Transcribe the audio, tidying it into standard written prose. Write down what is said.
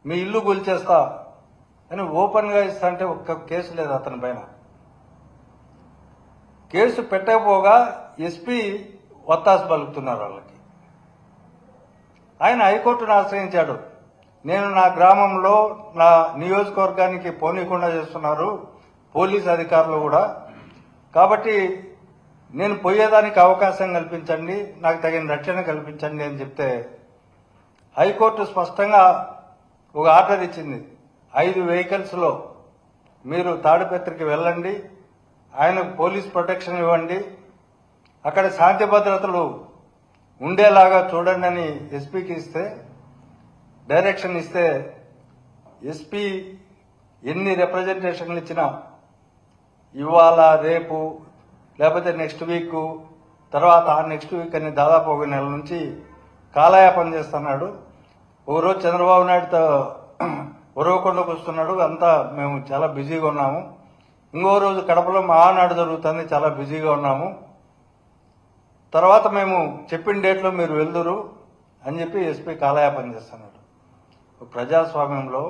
మీ ఇల్లు కూల్చేస్తా అని ఓపెన్గా ఇస్తా అంటే ఒక్క కేసు లేదు అతని పైన. కేసు పెట్టకపోగా ఎస్పీ వత్తాసు పలుకుతున్నారు వాళ్ళకి. ఆయన హైకోర్టును ఆశ్రయించాడు. నేను నా గ్రామంలో నా నియోజకవర్గానికి పోనీకుండా చేస్తున్నారు పోలీస్ అధికారులు కూడా, కాబట్టి నేను పోయేదానికి అవకాశం కల్పించండి, నాకు తగిన రక్షణ కల్పించండి అని చెప్తే హైకోర్టు స్పష్టంగా ఒక ఆర్డర్ ఇచ్చింది. 5 వెహికల్స్లో మీరు తాడిపత్రికి వెళ్ళండి, ఆయనకు పోలీస్ ప్రొటెక్షన్ ఇవ్వండి, అక్కడ శాంతి భద్రతలు ఉండేలాగా చూడండి అని ఎస్పీకి ఇస్తే, డైరెక్షన్ ఇస్తే, ఎస్పీ ఎన్ని రిప్రజెంటేషన్లు ఇచ్చినా ఇవాళ రేపు లేకపోతే నెక్స్ట్ వీక్ తర్వాత నెక్స్ట్ వీక్ అని దాదాపు 1 నెల నుంచి కాలయాపన చేస్తున్నాడు. ఒకరోజు చంద్రబాబు నాయుడుతో ఉరవకొండకు వస్తున్నాడు, అంతా మేము చాలా బిజీగా ఉన్నాము. ఇంకో రోజు కడపలో మహానాడు జరుగుతుంది, చాలా బిజీగా ఉన్నాము. తర్వాత మేము చెప్పిన డేట్లో మీరు వెళ్దురు అని చెప్పి ఎస్పీ కాలయాపన చేస్తున్నాడు. ప్రజాస్వామ్యంలో